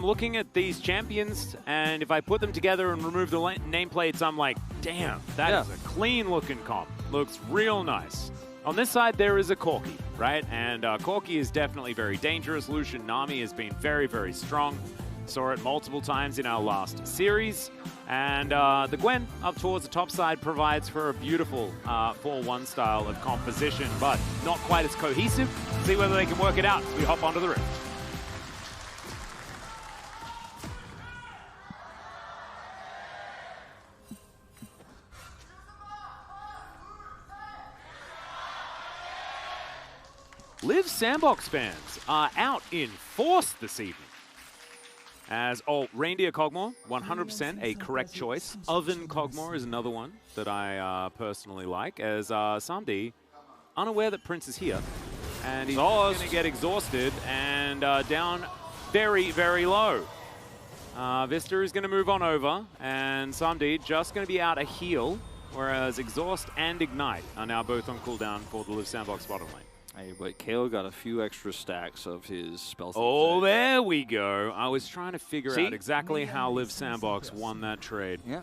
Looking at these champions, and if I put them together and remove the nameplates, I'm like, damn, that is a clean-looking comp. Looks real nice. On this side, there is a Corki, right? And Corki is definitely very dangerous. Lucian Nami has been very, very strong. Saw it multiple times in our last series. And the Gwen up towards the top side provides for a beautiful 4-1 style of composition, but not quite as cohesive. See whether they can work it out as we hop onto the Rift. Live Sandbox fans are out in force this evening. As Reindeer Kog'Maw, 100% a correct choice. Oven Kog'Maw is another one that I personally like, as Samdi, unaware that Prince is here, and he's going to get exhausted and down very, very low. Vista is going to move on over, and Samdi just going to be out a heal, whereas Exhaust and Ignite are now both on cooldown for the Live Sandbox bottom lane. Hey, but Kale got a few extra stacks of his spell. Oh, there we go. I was trying to figure out exactly how Live Sandbox won that trade. Yeah,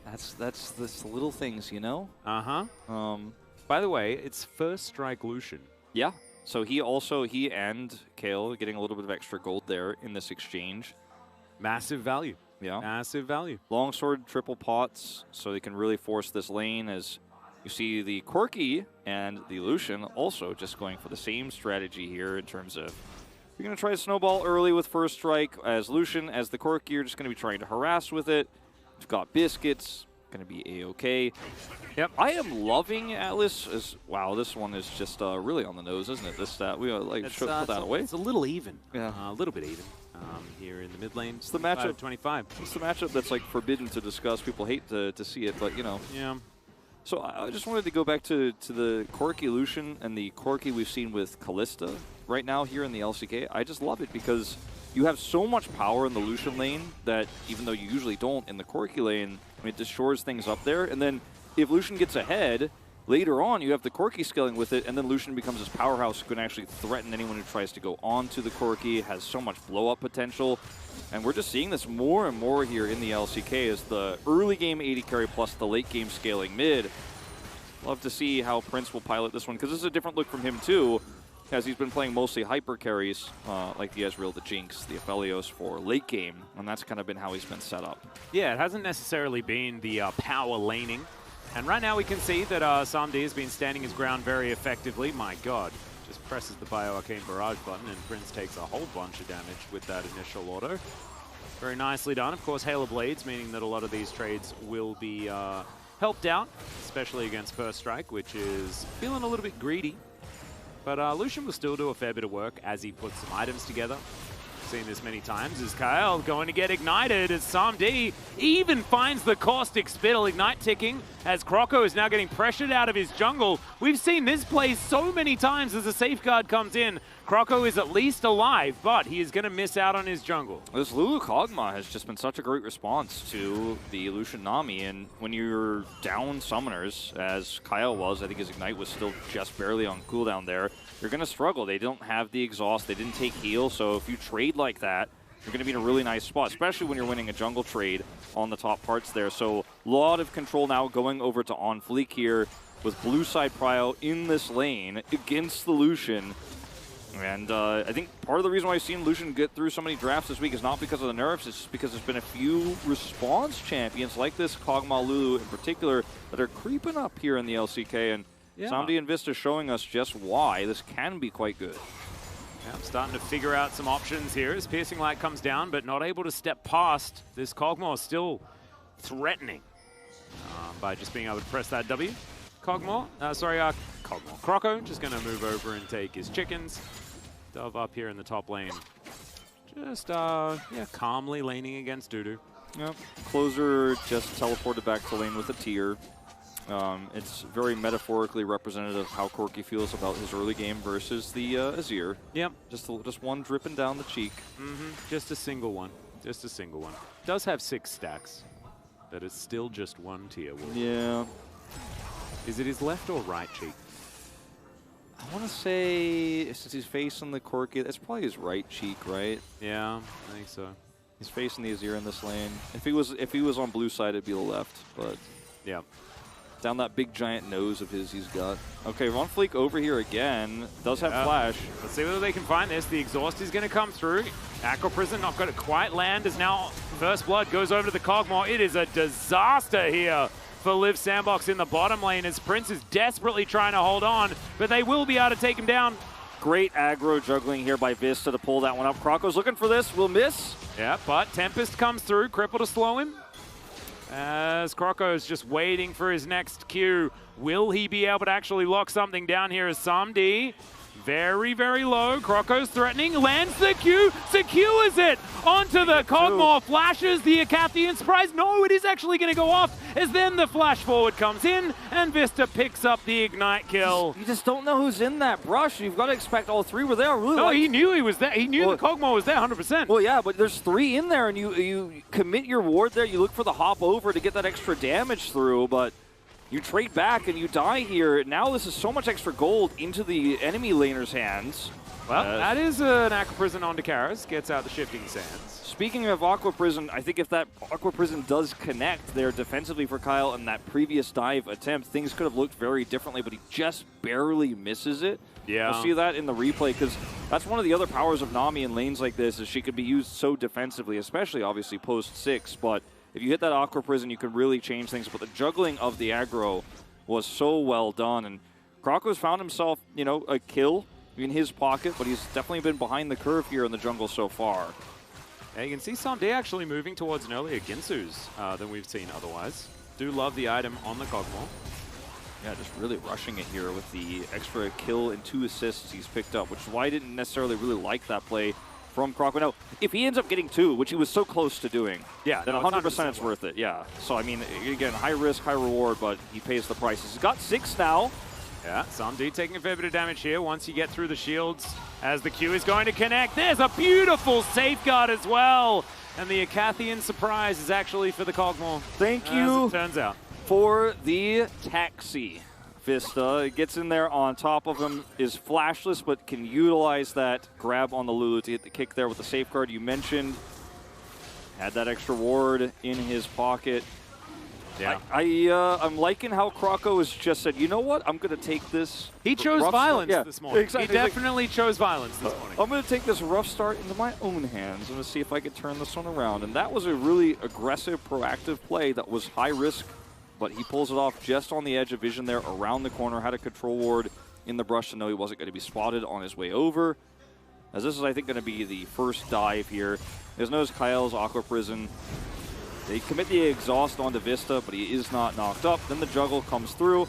that's the little things, you know? Uh-huh. By the way, it's first strike Lucian. Yeah. So he and Kale getting a little bit of extra gold there in this exchange. Massive value. Yeah. Massive value. Longsword, triple pots, so they can really force this lane as you see the Corki and the Lucian also just going for the same strategy here in terms of you're going to try to snowball early with first strike as Lucian, as the Corki you're just going to be trying to harass with it. You've got biscuits, going to be a-okay. Yep. I am loving Atlas. Wow, this one is just really on the nose, isn't it? This stat, we like should put that away. It's a little even. Yeah. A little bit even here in the mid lane. It's the matchup. 25. It's the matchup that's like forbidden to discuss. People hate to see it, but you know. Yeah. So I just wanted to go back to the Corki Lucian and the Corki we've seen with Callista right now here in the LCK. I just love it because you have so much power in the Lucian lane that even though you usually don't in the Corki lane, I mean, it just shores things up there. And then if Lucian gets ahead, later on you have the Corki scaling with it, and then Lucian becomes this powerhouse who can actually threaten anyone who tries to go onto the Corki, has so much blow-up potential. And we're just seeing this more and more here in the LCK as the early game 80 carry plus the late game scaling mid. Love to see how Prince will pilot this one, because this is a different look from him too, as he's been playing mostly hyper carries like the Ezreal, the Jinx, the Aphelios for late game, and that's kind of been how he's been set up. Yeah, it hasn't necessarily been the power laning. And right now we can see that Samdi has been standing his ground very effectively. My god, just presses the Bio-Arcane Barrage button and Prince takes a whole bunch of damage with that initial auto. Very nicely done. Of course, Hail of Blades, meaning that a lot of these trades will be helped out, especially against First Strike, which is feeling a little bit greedy. But Lucian will still do a fair bit of work as he puts some items together. Seen this many times. Is Kyle going to get ignited as Samdi even finds the caustic spittle ignite ticking as Croco is now getting pressured out of his jungle. We've seen this play so many times as a safeguard comes in. Croco is at least alive, but he is going to miss out on his jungle. This Lulu Kog'Maw has just been such a great response to the Lucian Nami, and when you're down summoners, as Kyle was, I think his Ignite was still just barely on cooldown there, you're going to struggle. They don't have the exhaust, they didn't take heal, so if you trade like that, you're going to be in a really nice spot, especially when you're winning a jungle trade on the top parts there. So a lot of control now going over to On Fleek here with blue side prio in this lane against the Lucian. And I think part of the reason why I've seen Lucian get through so many drafts this week is not because of the nerfs, it's just because there's been a few response champions like this Kog'Maw Lulu in particular that are creeping up here in the LCK, and Samdi and Vista showing us just why this can be quite good. Yeah, I'm starting to figure out some options here as Piercing Light comes down, but not able to step past. This Kog'Maw still threatening by just being able to press that W. Kog'Maw, Croco just going to move over and take his chickens. Dove up here in the top lane. Just, calmly laning against Dudu. Yep. Closer just teleported back to lane with a tear. It's very metaphorically representative of how Corki feels about his early game versus the Azir. Yep. Just one dripping down the cheek. Just a single one. Just a single one. Does have 6 stacks, but it's still just one tier. Yeah. Is it his left or right cheek? I want to say, since he's facing the Corki, that's probably his right cheek, right? Yeah, I think so. He's facing the Azir in this lane. If he was on blue side, it'd be the left, but yeah. Down that big giant nose of his he's got. Okay, Von Fleek over here again. Does have flash. Let's see whether they can find this. The exhaust is going to come through. Aqua Prison not going to quite land as now First Blood goes over to the Kog'Maw. It is a disaster here for Liv Sandbox in the bottom lane as Prince is desperately trying to hold on, but they will be able to take him down. Great aggro juggling here by Vista to pull that one up. Kroko's looking for this, will miss. Yeah, but Tempest comes through, Cripple to slow him. As Kroko is just waiting for his next Q. Will he be able to actually lock something down here as Samdi? Very, very low. Kroko's threatening, lands the Q, secures it onto the Kog'Maw, flashes the Acathian surprise. No, it is actually going to go off as then the flash forward comes in and Vista picks up the ignite kill. You just don't know who's in that brush. You've got to expect all three were there. Really, no, he knew he was there. He knew the Kog'Maw was there 100%. Well, yeah, but there's three in there and you commit your ward there. You look for the hop over to get that extra damage through, but you trade back and you die here. Now this is so much extra gold into the enemy laner's hands. Well, that is an Aqua Prison onto Karis. Gets out the Shifting Sands. Speaking of Aqua Prison, I think if that Aqua Prison does connect there defensively for Kyle in that previous dive attempt, things could have looked very differently, but he just barely misses it. Yeah. We'll see that in the replay because that's one of the other powers of Nami in lanes like this is she could be used so defensively, especially obviously post-6, but if you hit that Aqua Prison, you can really change things. But the juggling of the aggro was so well done. And Kroko's found himself, you know, a kill in his pocket, but he's definitely been behind the curve here in the jungle so far. Yeah, you can see Samdi actually moving towards an earlier Ginsu's than we've seen otherwise. Do love the item on the Kog'Maw. Yeah, just really rushing it here with the extra kill and 2 assists he's picked up, which is why I didn't necessarily really like that play from Kroko. Now, if he ends up getting 2, which he was so close to doing, yeah, then 100% it's worth it. Yeah. So, I mean, again, high risk, high reward, but he pays the price. He's got 6 now. Yeah, Samdi taking a fair bit of damage here once you get through the shields as the Q is going to connect. There's a beautiful safeguard as well. And the Acathian surprise is actually for the Kog'Maw. Thank you, as it turns out, for the taxi. Vista gets in there on top of him, is flashless, but can utilize that grab on the Lulu to hit the kick there with the safeguard you mentioned. Had that extra ward in his pocket. Yeah. I'm liking how Kroko has just said, you know what, I'm going to take this. He chose violence this morning. Exactly. He definitely chose violence this morning. I'm going to take this rough start into my own hands. I'm going to see if I can turn this one around. And that was a really aggressive, proactive play that was high risk, but he pulls it off just on the edge of vision there around the corner, had a control ward in the brush to know he wasn't going to be spotted on his way over. As this is, I think, going to be the first dive here. There's no Kyle's Aqua Prison. They commit the exhaust onto Vista, but he is not knocked up. Then the juggle comes through.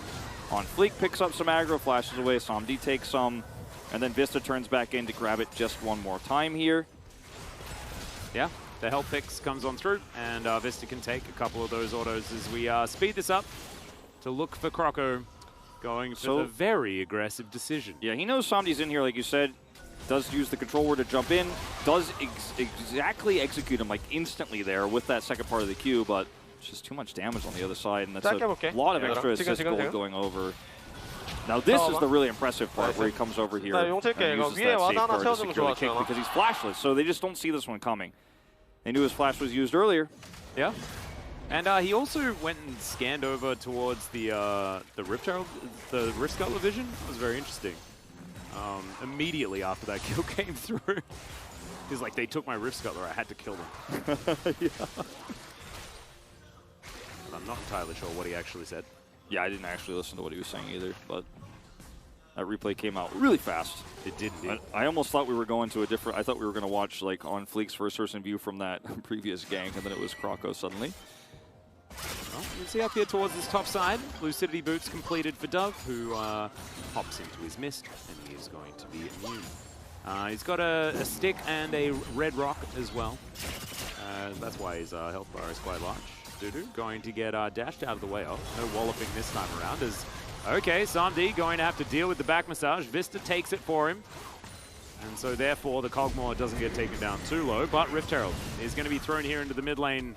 On Fleek picks up some aggro, flashes away. Samdi takes some, and then Vista turns back in to grab it just one more time here. Yeah. The help picks comes on through, and Vista can take a couple of those autos as we speed this up to look for Kroko going for the very aggressive decision. Yeah, he knows Samdi's in here, like you said. Does use the control word to jump in. Does exactly execute him like instantly there with that second part of the Q, but it's just too much damage on the other side, and that's a lot of extra assist gold going over. Now this is the really impressive part where he comes over here and uses that safeguard to secure the kick because he's flashless, so they just don't see this one coming. They knew his flash was used earlier. Yeah. And he also went and scanned over towards the Rift Scuttler vision. It was very interesting. Immediately after that kill came through. He's like, they took my Rift Scuttler, I had to kill them. Yeah. I'm not entirely sure what he actually said. Yeah, I didn't actually listen to what he was saying either, but that replay came out really fast. It did indeed. I almost thought we were going to a different, I thought we were going to watch like on Fleek's first-person view from that previous gank, and then it was Kroko suddenly. Well, you can see up here towards this top side, Lucidity Boots completed for Dove, who hops into his mist, and he is going to be immune. He's got a stick and a red rock as well. That's why his health bar is quite large. Dudu going to get dashed out of the way. Oh, no walloping this time around. Okay, Samdi going to have to deal with the back massage. Vista takes it for him. And so therefore the Kog'Maw doesn't get taken down too low, but Rift Herald is going to be thrown here into the mid lane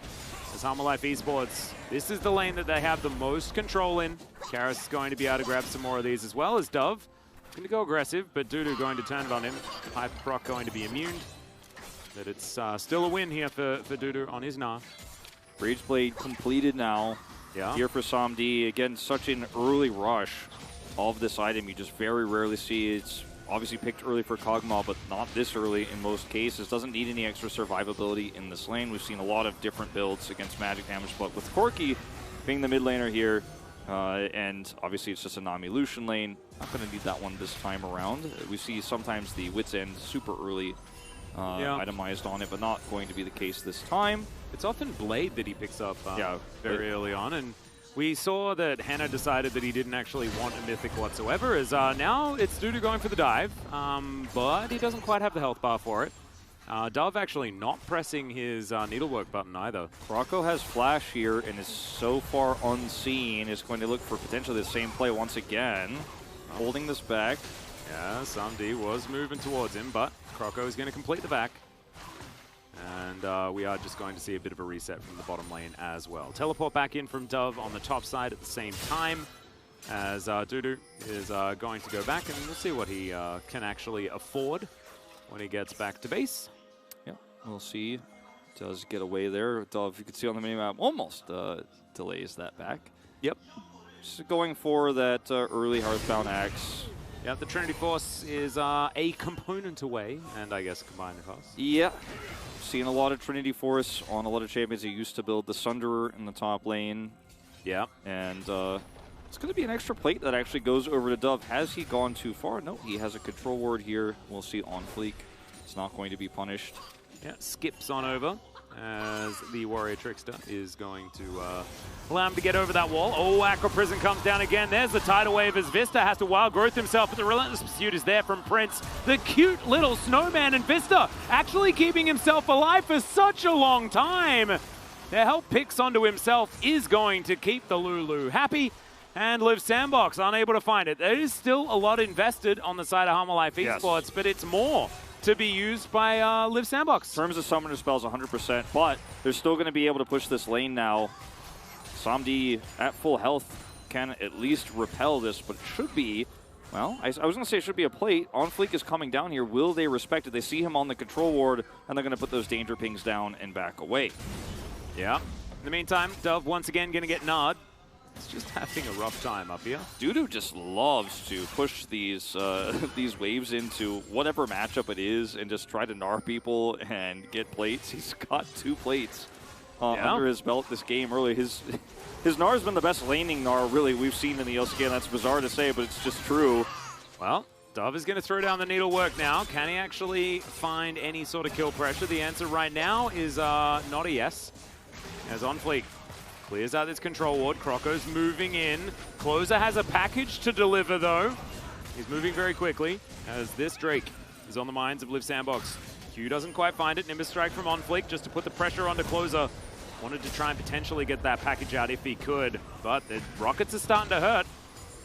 as Harmalife Esports. This is the lane that they have the most control in. Karis is going to be able to grab some more of these as well as Dove. Going to go aggressive, but Dudu going to turn it on him. Hyper Proc going to be immune. that it's still a win here for Dudu on his Gnar. Rage Blade completed now. Yeah. Here for SomD. Again, such an early rush of this item. You just very rarely see. It's obviously picked early for Kog'Maw, but not this early in most cases. Doesn't need any extra survivability in this lane. We've seen a lot of different builds against magic damage, but with Corki being the mid laner here, and obviously it's just a non-Lucian lane, not going to need that one this time around. We see sometimes the Wit's End super early itemized on it, but not going to be the case this time. It's often Blade that he picks up very early on, and we saw that Hannah decided that he didn't actually want a Mythic whatsoever, as now it's Dudu going for the dive, but he doesn't quite have the health bar for it. Dove actually not pressing his needlework button either. Rocco has flash here and is so far unseen. Is going to look for potentially the same play once again. Holding this back. Yeah, SomD was moving towards him, but Croco is going to complete the back. And we are just going to see a bit of a reset from the bottom lane as well. Teleport back in from Dove on the top side at the same time, as Dudu is going to go back, and we'll see what he can actually afford when he gets back to base. Yeah, we'll see. Does get away there. Dove, you can see on the minimap, almost delays that back. Yep. Just going for that early Hearthbound Axe. Yeah, the Trinity Force is a component away, and I guess a combined cost. Yeah. Seen a lot of Trinity Force on a lot of champions who used to build the Sunderer in the top lane. Yeah. And it's going to be an extra plate that actually goes over to Dove. Has he gone too far? No, he has a control ward here. We'll see on fleek. It's not going to be punished. Yeah, skips on over as the Warrior Trickster is going to allow him to get over that wall. Oh, Aqua Prison comes down again. There's the tidal wave as Vista has to wild growth himself, but the relentless pursuit is there from Prince. The cute little snowman, and Vista actually keeping himself alive for such a long time. The help picks onto himself is going to keep the Lulu happy, and Live Sandbox unable to find it. There is still a lot invested on the side of Harmalife Esports, but it's more to be used by Live Sandbox. In terms of summoner spells, 100%, but they're still going to be able to push this lane now. SomD at full health can at least repel this, but it should be, well, I was going to say it should be a plate. On fleek is coming down here. Will they respect it? They see him on the control ward, and they're going to put those danger pings down and back away. Yeah. In the meantime, Dove once again going to get Nard. He's just having a rough time up here. Dudu just loves to push these these waves into whatever matchup it is and just try to Gnar people and get plates. He's got 2 plates under his belt this game early. His Gnar has been the best laning Gnar really we've seen in the LCK, and that's bizarre to say, but it's just true. Well, Dove is going to throw down the needlework now. Can he actually find any sort of kill pressure? The answer right now is not a yes. As on fleek clears out this control ward. Croco's moving in. Closer has a package to deliver, though. He's moving very quickly, as this Drake is on the minds of Live Sandbox. Q doesn't quite find it. Nimbus Strike from OnFleek just to put the pressure onto Closer. Wanted to try and potentially get that package out if he could, but the rockets are starting to hurt.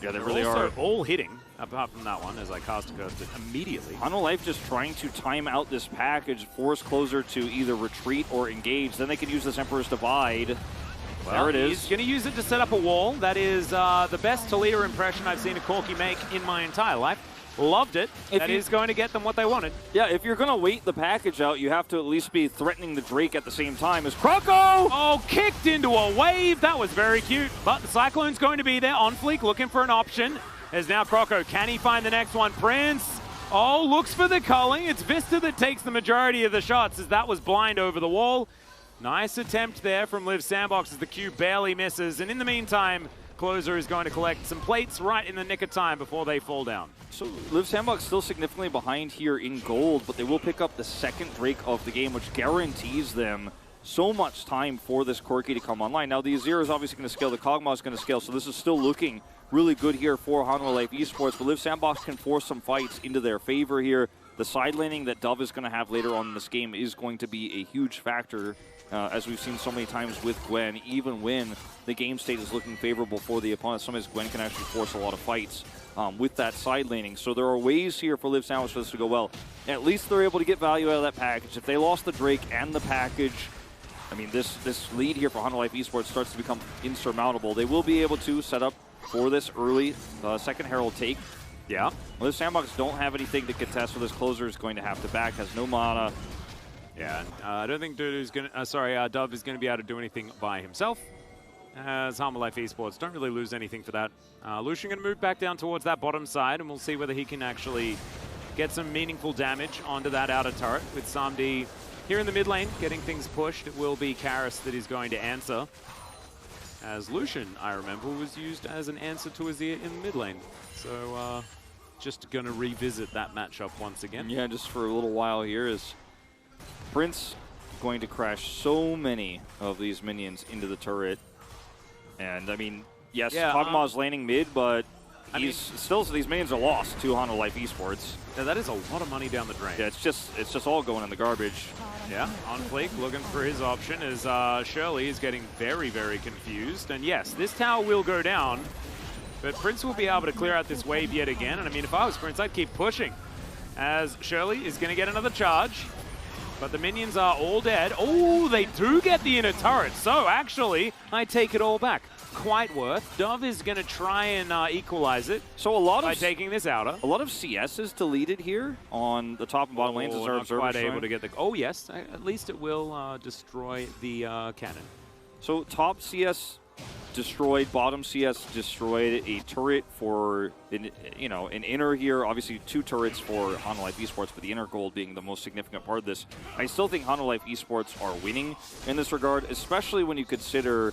Yeah, they They're really also are. all hitting, apart from that one, as I cast it immediately. Harmalife just trying to time out this package, force Closer to either retreat or engage. Then they can use this Emperor's Divide. Well, there it is. He's going to use it to set up a wall. That is the best Talia impression I've seen a Corki make in my entire life. Loved it. That is going to get them what they wanted. Yeah, if you're going to wait the package out, you have to at least be threatening the Drake at the same time as Croco! Oh, kicked into a wave. That was very cute. But the Cyclone's going to be there on fleek, looking for an option. There's now Croco. Can he find the next one? Prince. Oh, looks for the culling. It's Vista that takes the majority of the shots, as that was blind over the wall. Nice attempt there from Liv Sandbox as the Q barely misses. And in the meantime, Closer is going to collect some plates right in the nick of time before they fall down. So Liv Sandbox still significantly behind here in gold, but they will pick up the second Drake of the game, which guarantees them so much time for this Corki to come online. Now, the Azir is obviously going to scale, the Kog'Maw is going to scale, so this is still looking really good here for Harmalife Esports, but Liv Sandbox can force some fights into their favor here. The side laning that Dove is going to have later on in this game is going to be a huge factor, as we've seen so many times with Gwen. Even when the game state is looking favorable for the opponent, sometimes Gwen can actually force a lot of fights with that side laning. So there are ways here for Liv Sandbox for this to go well. At least they're able to get value out of that package. If they lost the Drake and the package, I mean, this lead here for Harmalife Esports starts to become insurmountable. They will be able to set up for this early second Herald take. Yeah. Liv Sandbox don't have anything to contest, so this Closer is going to have to back, has no mana. Yeah, and, I don't think Dudu's going to, Dove is going to be able to do anything by himself. As Life Esports don't really lose anything for that. Lucian going to move back down towards that bottom side, and we'll see whether he can actually get some meaningful damage onto that outer turret with Samdi here in the mid lane, getting things pushed. It will be Karis that is going to answer. As Lucian, I remember, was used as an answer to Azir in the mid lane. So just going to revisit that matchup once again. Yeah, just for a little while here is Prince going to crash so many of these minions into the turret. And, I mean, yes, yeah, Kog'Maw's laning mid, but still, these minions are lost to Life Esports. Yeah, that is a lot of money down the drain. Yeah, it's just all going in the garbage. Yeah, on Fleek looking for his option as Shirley is getting very, very confused. And yes, this tower will go down, but Prince will be able to clear out this wave yet again. And I mean, if I was Prince, I'd keep pushing as Shirley is going to get another charge. But the minions are all dead. Oh, they do get the inner turret. So actually, I take it all back. Quite worth. Dove is going to try and equalize it. So a lot by taking this outer. A lot of CSs deleted here on the top and bottom lanes. As our not quite able to get the. Oh yes, at least it will destroy the cannon. So top CS destroyed, bottom CS destroyed, a turret for an inner here. Obviously 2 turrets for Life Esports, but the inner gold being the most significant part of this. I still think Life Esports are winning in this regard, especially when you consider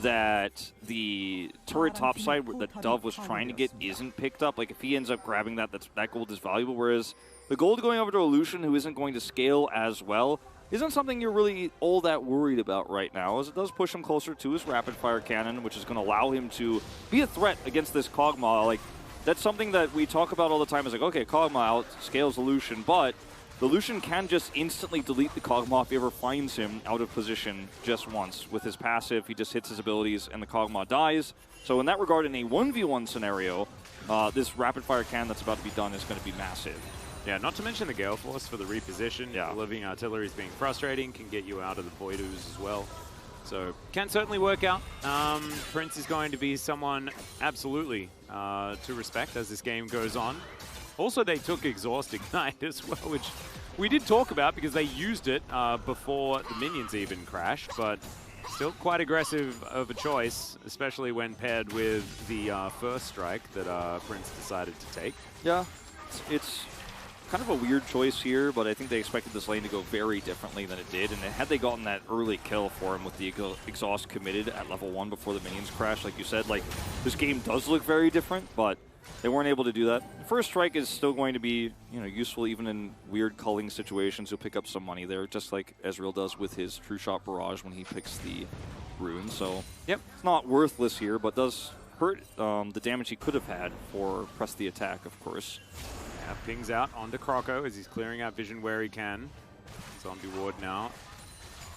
that the turret top side that Dove was trying to get isn't picked up. Like if he ends up grabbing that, that gold is valuable, whereas the gold going over to Lucian, who isn't going to scale as well, isn't something you're really all that worried about right now, as it does push him closer to his rapid-fire cannon, which is going to allow him to be a threat against this Kog'Maw. Like, that's something that we talk about all the time. Is like, okay, Kog'Maw outscales the Lucian, but the Lucian can just instantly delete the Kog'Maw if he ever finds him out of position just once. With his passive, he just hits his abilities, and the Kog'Maw dies. So in that regard, in a 1v1 scenario, this rapid-fire cannon that's about to be done is going to be massive. Yeah, not to mention the Gale Force for the reposition. Yeah. The living artillery is being frustrating, can get you out of the Void Ooze as well. So, can certainly work out. Prince is going to be someone absolutely to respect as this game goes on. Also, they took Exhaust Ignite as well, which we did talk about because they used it before the minions even crashed, but still quite aggressive of a choice, especially when paired with the first strike that Prince decided to take. Yeah, it's kind of a weird choice here, but I think they expected this lane to go very differently than it did. And had they gotten that early kill for him with the exhaust committed at level 1 before the minions crash, like you said, like this game does look very different, but they weren't able to do that. First strike is still going to be, useful even in weird culling situations. You'll pick up some money there, just like Ezreal does with his True Shot Barrage when he picks the rune. So yep, it's not worthless here, but does hurt the damage he could have had for press the attack, of course. Yeah, pings out onto Croco as he's clearing out vision where he can. Zombie ward now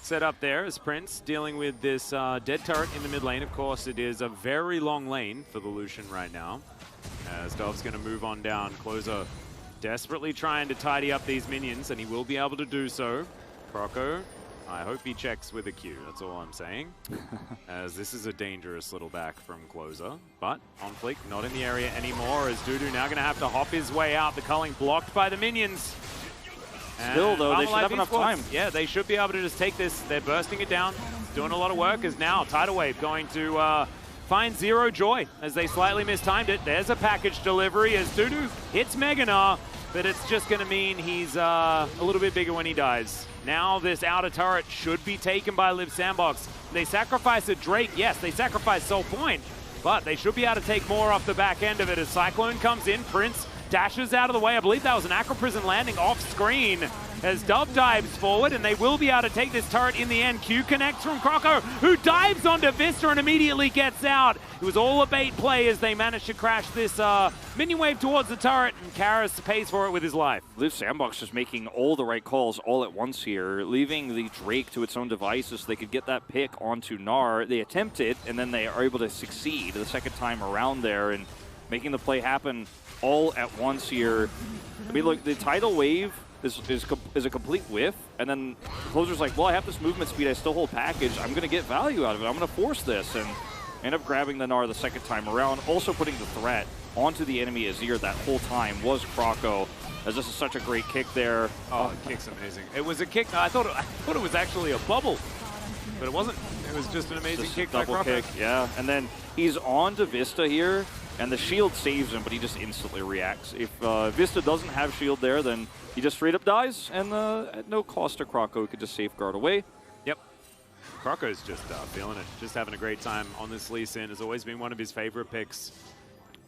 set up there as Prince dealing with this dead turret in the mid lane. Of course, it is a very long lane for the Lucian right now. As Dove's going to move on down. Closer desperately trying to tidy up these minions, and he will be able to do so. Croco, I hope he checks with a Q, that's all I'm saying. As this is a dangerous little back from Closer. But on Fleek, not in the area anymore, as Dudu now going to have to hop his way out. The culling blocked by the minions. Still, though, they should have enough time. Yeah, they should be able to just take this. They're bursting it down. Doing a lot of work, as now Tidal Wave going to find Zero Joy as they slightly mistimed it. There's a package delivery as Dudu hits Meganar, but it's just going to mean he's a little bit bigger when he dies. Now this outer turret should be taken by Live Sandbox. They sacrifice a Drake. Yes, they sacrifice Soul Point, but they should be able to take more off the back end of it as Cyclone comes in. Prince dashes out of the way. I believe that was an Acro Prison landing off screen as Dove dives forward, and they will be able to take this turret in the end. Q connects from Croco, who dives onto Vista and immediately gets out. It was all a bait play as they managed to crash this minion wave towards the turret, and Karis pays for it with his life. Liv Sandbox just making all the right calls all at once here, leaving the Drake to its own devices so they could get that pick onto Gnar. They attempted, and then they are able to succeed the second time around there, and making the play happen all at once here. I mean, look, the tidal wave is a complete whiff, and then Closer's like, well, I have this movement speed, I still hold package, I'm going to get value out of it, I'm going to force this, and End up grabbing the Gnar the second time around, also putting the threat onto the enemy Azir that whole time was Croco, as this is such a great kick there. Oh, the kick's amazing. It was a kick. I thought it was actually a bubble, but it wasn't. It was just an amazing kick by Croco. Kick, yeah. And then he's on to Vista here, and the shield saves him, but he just instantly reacts. If Vista doesn't have shield there, then he just straight up dies, and at no cost to Croco, he could just safeguard away. Yep. Croco's just feeling it, just having a great time on this Lee Sin. Has always been one of his favorite picks.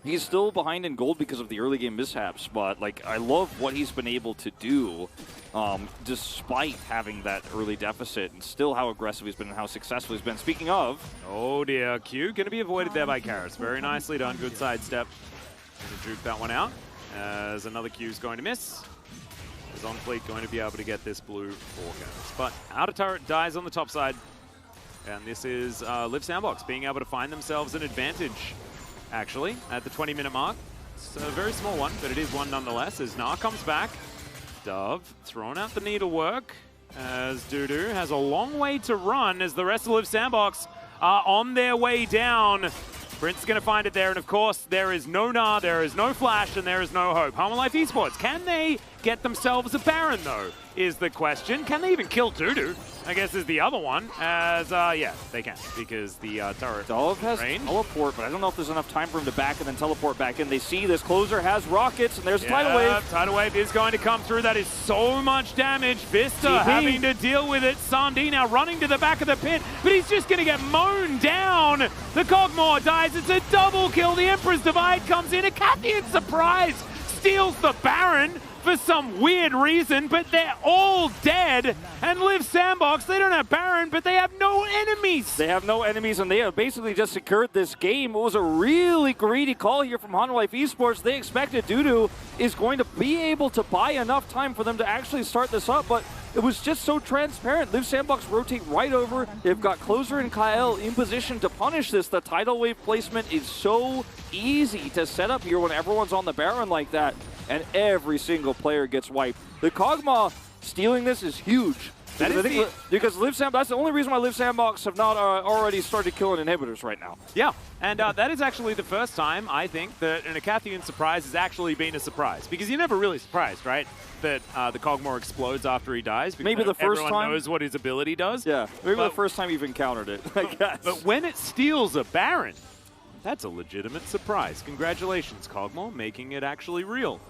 He's still behind in gold because of the early game mishaps, but like I love what he's been able to do despite having that early deficit, and still how aggressive he's been and how successful he's been. Speaking of... Oh dear, Q going to be avoided there by Karis. Very nicely done, good sidestep. Going to juke that one out, as another Q's going to miss. Is on fleet going to be able to get this blue for Karis. But outer turret dies on the top side, and this is Liv Sandbox being able to find themselves an advantage. Actually, at the 20-minute mark. It's a very small one, but it is one nonetheless, as Gnar comes back. Dove throwing out the needlework, as Dudu has a long way to run, as the rest of Liv Sandbox are on their way down. Brent's going to find it there, and of course, there is no Gnar, there is no Flash, and there is no hope. Life Esports, can they get themselves a Baron, though, is the question. Can they even kill Dudu, I guess, is the other one, as, yeah, they can, because the turret Dove has teleport, but I don't know if there's enough time for him to back and then teleport back in. They see this closer has rockets, and there's Tidal Wave. Tidal Wave is going to come through. That is so much damage. Vista having to deal with it. Samdi now running to the back of the pit, but he's just going to get mown down. The Cogmore dies. It's a double kill. The Emperor's Divide comes in. A Cathian surprise steals the Baron for some weird reason, but they're all dead. And Liv Sandbox, they don't have Baron, but they have no enemies. They have no enemies, and they have basically just secured this game. It was a really greedy call here from Life Esports. They expected Dudu is going to be able to buy enough time for them to actually start this up, but it was just so transparent. Liv Sandbox rotate right over. They've got Closer and Kyle in position to punish this. The Tidal Wave placement is so easy to set up here when everyone's on the Baron like that, and every single player gets wiped. The Kog'Maw stealing this is huge. Because Liv Sandbox, that's the only reason why Liv Sandbox have not already started killing inhibitors right now. Yeah, and that is actually the first time, I think, that an Acathian surprise has actually been a surprise. Because you're never really surprised, right? That the Cogmore explodes after he dies. Because maybe the first everyone time knows what his ability does. Yeah, maybe the first time you've encountered it, I guess. But when it steals a Baron, that's a legitimate surprise. Congratulations, Cogmore, making it actually real.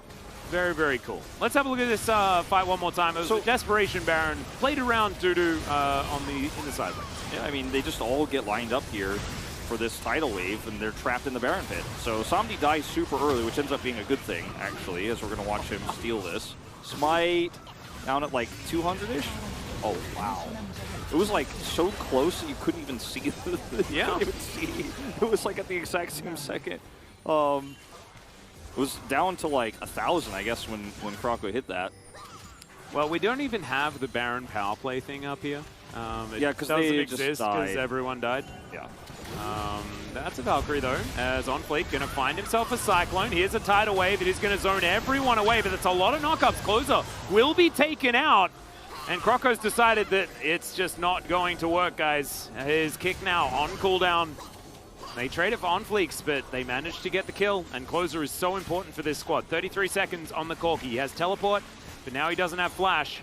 Very, very cool. Let's have a look at this fight one more time. It was a Desperation Baron, played around Dudu in the side lane. Yeah, I mean, they just all get lined up here for this Tidal Wave, and they're trapped in the Baron pit. So Samdi dies super early, which ends up being a good thing, actually, as we're going to watch him steal this. Smite down at like 200-ish. Oh, wow. It was like so close that you couldn't even see. Yeah. Couldn't even see. It was like at the exact same second. It was down to like 1,000, I guess, when Croco hit that. Well, we don't even have the Baron power play thing up here. Yeah, because they exist just died. because everyone died. Yeah. That's a Valkyrie, though, as On Fleek going to find himself a Cyclone. Here's a Tidal Wave that is going to zone everyone away, but it's a lot of knockups. Closer will be taken out, and Croco's decided that it's just not going to work, guys. His kick now on cooldown. They trade it for On Fleeks, but they managed to get the kill, and Closer is so important for this squad. 33 seconds on the Corki. He has teleport, but now he doesn't have Flash.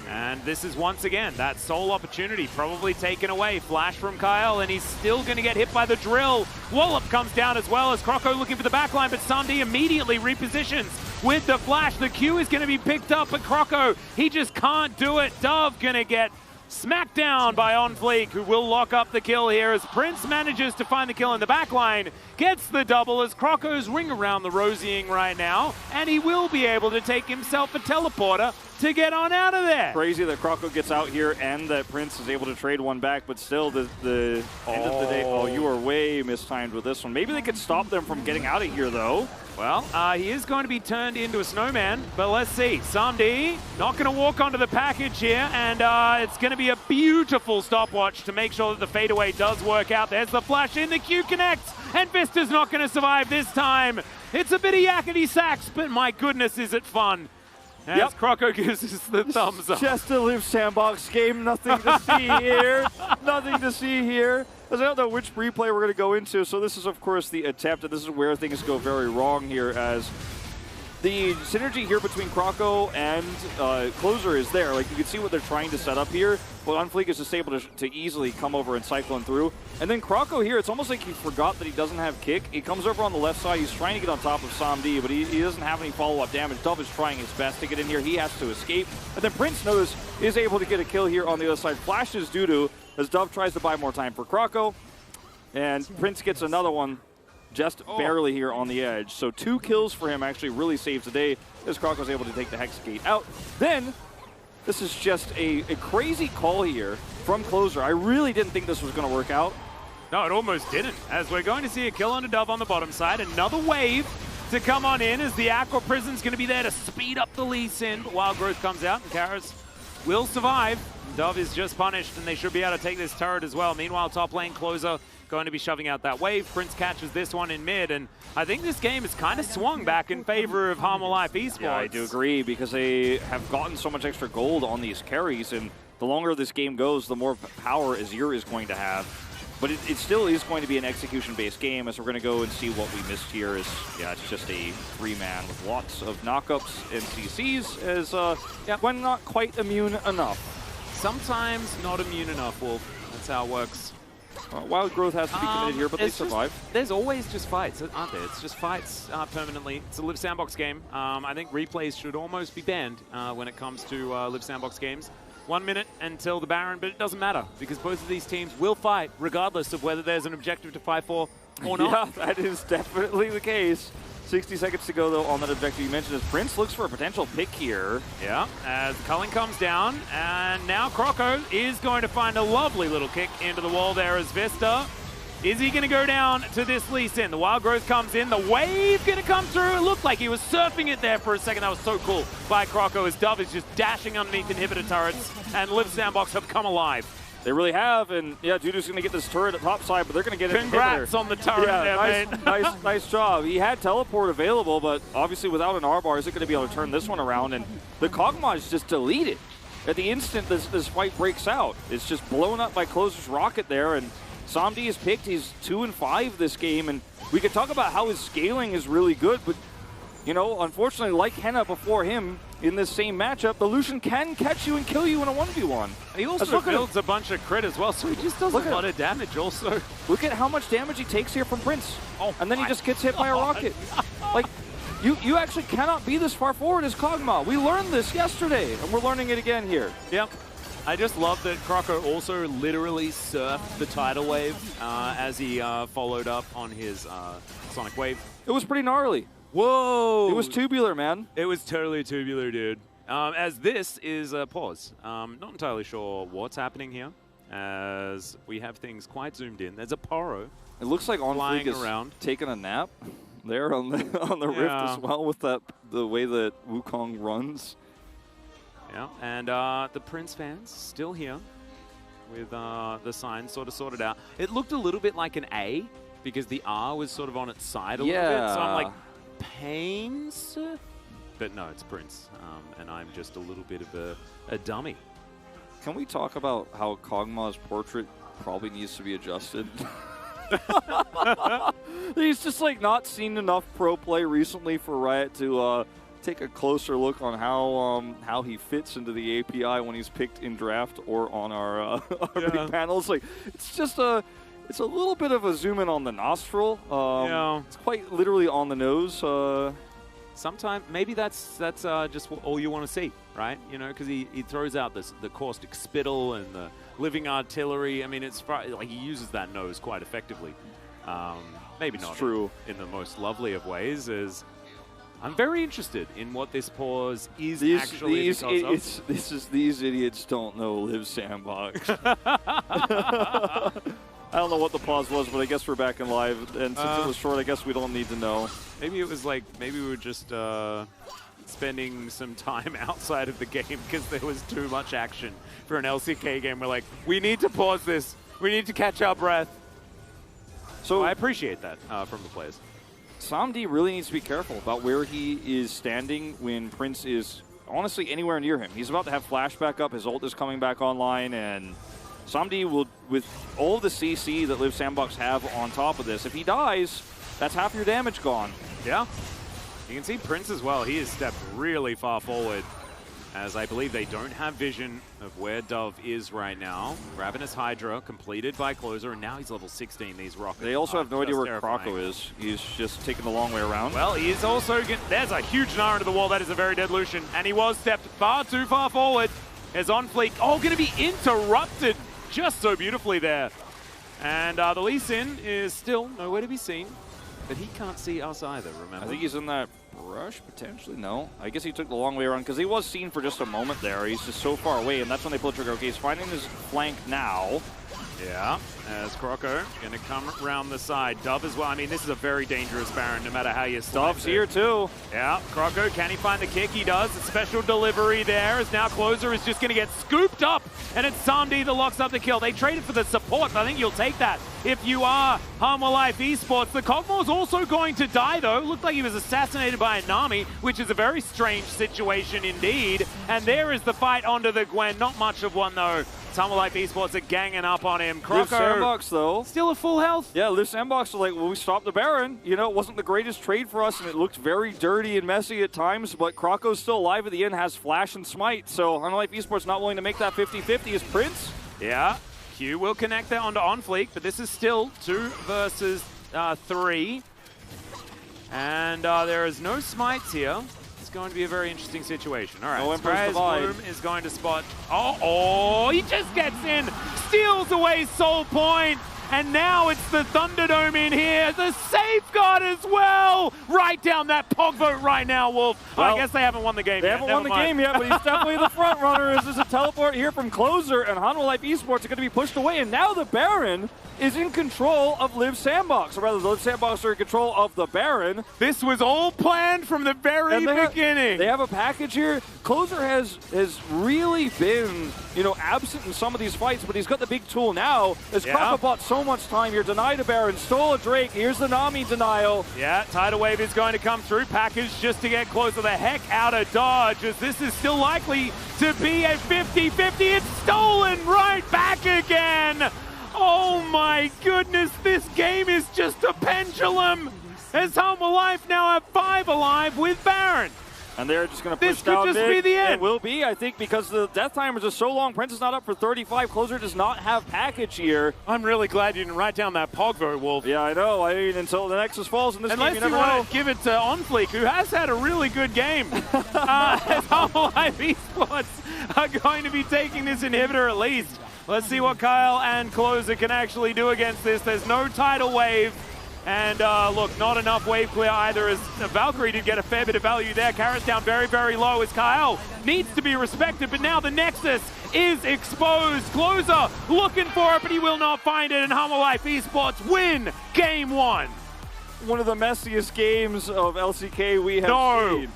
And this is once again that sole opportunity probably taken away. Flash from Kyle, and he's still going to get hit by the drill. Wallop comes down as well as Croco looking for the backline, but Samdi immediately repositions with the Flash. The Q is going to be picked up, but Croco, he just can't do it. Dove going to get smacked down by On Fleek, who will lock up the kill here as Prince manages to find the kill in the backline, gets the double as Croco's ring around the Rosying right now, and he will be able to take himself a teleporter to get on out of there. Crazy that Croco gets out here and that Prince is able to trade one back, but still the end of the day, you are way mistimed with this one. Maybe they could stop them from getting out of here, though. Well, he is going to be turned into a snowman, but let's see. Samdi not going to walk onto the package here, and it's going to be a beautiful stopwatch to make sure that the fadeaway does work out. There's the flash in, the Q connects, and Vista's not going to survive this time. It's a bit of yakety sax, but my goodness, is it fun. As Croco gives us the thumbs up. Just a Liv Sandbox game, nothing to see here. Nothing to see here. I don't know which replay we're going to go into. So this is, of course, the attempt, and this is where things go very wrong here, as the synergy here between Croco and Closer is there. Like, you can see what they're trying to set up here, but Unfleek is just able to easily come over and cyclone through. And then Croco here, it's almost like he forgot that he doesn't have kick. He comes over on the left side. He's trying to get on top of Samdi, but he doesn't have any follow-up damage. Dove is trying his best to get in here. He has to escape. And then Prince, notice, is able to get a kill here on the other side. Flashes Dudu as Dove tries to buy more time for Croco. And Prince gets another one just barely here on the edge. So 2 kills for him actually really saved today as Croc was able to take the Hex Gate out. Then, this is just a crazy call here from Closer. I really didn't think this was going to work out. No, it almost didn't, as we're going to see a kill on a Dove on the bottom side. Another wave to come on in as the Aqua Prison's going to be there to speed up the Lee Sin. Wild Growth comes out and Karas will survive. Dove is just punished and they should be able to take this turret as well. Meanwhile, top lane Closer going to be shoving out that wave. Prince catches this one in mid, and I think this game is kind of swung back in favor of Harmon Life Esports. Yeah, I do agree, because they have gotten so much extra gold on these carries, and the longer this game goes, the more power Azir is going to have. But it still is going to be an execution-based game, as we're going to go and see what we missed here. Yeah, it's just a 3-man with lots of knockups and CCs, as when not quite immune enough. Sometimes not immune enough, Wolf. That's how it works. Wild Growth has to be committed here, but they survive. There's always just fights, aren't there? It's just fights permanently. It's a Live Sandbox game. I think replays should almost be banned when it comes to Live Sandbox games. 1 minute until the Baron, but it doesn't matter because both of these teams will fight regardless of whether there's an objective to fight for or not. Yeah, that is definitely the case. 60 seconds to go, though, on that objective you mentioned, as Prince looks for a potential pick here. Yeah, as Culling comes down, and now Croco is going to find a lovely little kick into the wall there as Vista. Is he going to go down to this Lee Sin? The Wild Growth comes in, the wave going to come through. It looked like he was surfing it there for a second. That was so cool by Croco as Dove is just dashing underneath inhibitor turrets, and Live Sandbox have come alive. They really have, and yeah, Dudu's going to get this turret at top side, but they're going to get it. Congrats on the turret there, mate. Nice job. He had teleport available, but obviously without an R-bar, isn't going to be able to turn this one around, and the Kog'Maw is just deleted. At the instant this fight breaks out, it's just blown up by Closer's rocket there, and Samdi is picked. He's 2-5 this game, and we could talk about how his scaling is really good, but you know, unfortunately, like Henna before him in this same matchup, the Lucian can catch you and kill you in a 1v1. He also builds a bunch of crit as well, so he just does a lot of damage also. Look at how much damage he takes here from Prince. And then he just gets hit by a rocket. Like, you actually cannot be this far forward as Kog'Maw. We learned this yesterday, and we're learning it again here. Yep. I just love that Croco also literally surfed the tidal wave as he followed up on his Sonic Wave. It was pretty gnarly. Whoa! It was tubular, man. It was totally tubular, dude. As this is a pause. Not entirely sure what's happening here, as we have things quite zoomed in. There's a Poro. It looks like flying around, taking a nap there on the rift as well, with the way that Wukong runs. Yeah, and the Prince fans still here with the sign sort of sorted out. It looked a little bit like an A because the R was sort of on its side a little bit. So I'm like, Pains? But no, it's Prince, and I'm just a little bit of a dummy. Can we talk about how Kog'Maw's portrait probably needs to be adjusted? He's just like not seen enough pro play recently for Riot to take a closer look on how he fits into the API when he's picked in draft or on our big panels. Like, it's just it's a little bit of a zoom in on the nostril. It's quite literally on the nose. Sometimes maybe that's just all you want to see, right? You know, because he throws out the caustic spittle and the living artillery. I mean, it's like he uses that nose quite effectively. Maybe not true in the most lovely of ways. I'm very interested in what this pause is actually because of. These idiots don't know Live Sandbox. I don't know what the pause was, but I guess we're back in live. And since it was short, I guess we don't need to know. Maybe it was like, maybe we were just spending some time outside of the game because there was too much action for an LCK game. We're like, we need to pause this. We need to catch our breath. So I appreciate that from the players. Samdi really needs to be careful about where he is standing when Prince is honestly anywhere near him. He's about to have flashback up. His ult is coming back online, and Somebody will, with all the CC that Live Sandbox have on top of this, if he dies, that's half your damage gone. Yeah. You can see Prince as well. He has stepped really far forward, as I believe they don't have vision of where Dove is right now. Ravenous Hydra completed by Closer, and now he's level 16, these rockets. They also have no idea where terrifying. Croco is. He's just taking the long way around. Well, he is also, there's a huge Nara into the wall. That is a very dead Lucian, and he was stepped far too far forward. Is on fleek. Oh, going to be interrupted just so beautifully there. And the Lee Sin is still nowhere to be seen, but he can't see us either, remember? I think he's in that brush, potentially. No. I guess he took the long way around because he was seen for just a moment there. He's just so far away, and that's when they pull the trigger. Okay, he's finding his flank now. Yeah, as Croco going to come around the side. Dove as well. I mean, this is a very dangerous Baron, no matter how you slice Dove's here too. Yeah, Croco, can he find the kick? He does. A special delivery there, as now Closer is just going to get scooped up, and it's Samdi that locks up the kill. They traded for the support, but I think you'll take that if you are Harmor Life Esports. The Cogmore's also going to die, though. Looked like he was assassinated by a Nami, which is a very strange situation indeed. And there is the fight onto the Gwen. Not much of one, though. Harmor Life Esports are ganging up on him. Croco, Live Sandbox, though. Still at full health? Yeah, Live Sandbox are like, well, we stopped the Baron. You know, it wasn't the greatest trade for us, and it looked very dirty and messy at times, but Croco's still alive at the end, has Flash and Smite, so Harmor Life Esports not willing to make that 50-50 as Prince. Yeah, Q will connect that onto OnFleek, but this is still 2 versus 3. And there is no smites here. It's going to be a very interesting situation. All right, no Emperor's Bloom is going to spot. Oh, he just gets in, steals away Soul Point, and now it's the Thunderdome in here. The Safeguard as well. Right down that Pog vote right now, Wolf. Well, I guess they haven't won the game yet. They haven't won the game yet, but he's definitely the front runner. This is a teleport here from Closer, and Harmor Life Esports are going to be pushed away, and now the Baron is in control of Live Sandbox, or rather, the Live Sandbox are in control of the Baron. This was all planned from the very beginning. They have a package here. Closer has really been, you know, absent in some of these fights, but he's got the big tool now. As Croco bought so much time here, denied a Baron, stole a Drake. Here's the Nami denial. Yeah, Tidal Wave is going to come through. Package just to get Closer the heck out of dodge, as this is still likely to be a 50-50. It's stolen right back again. Oh my goodness, this game is just a pendulum, as Harmor Life now have 5 alive with Baron. And they're just going to push this down could just mid. be the end. It will be, I think, because the death timers are so long. Prince is not up for 35. Closer does not have package here. I'm really glad you didn't write down that Pog vote, Wolf. Yeah, I know. I mean, until the Nexus falls in this Unless game, you never want know. to give it to OnFleek, who has had a really good game. As Harmor Life Esports are going to be taking this inhibitor at least. Let's see what Kyle and Closer can actually do against this. There's no tidal wave. And look, not enough wave clear either, as Valkyrie did get a fair bit of value there. Carrot's down very, very low as Kyle needs to be respected, but now the Nexus is exposed. Closer looking for it, but he will not find it, and Harmor Life Esports win Game 1. One of the messiest games of LCK we have seen.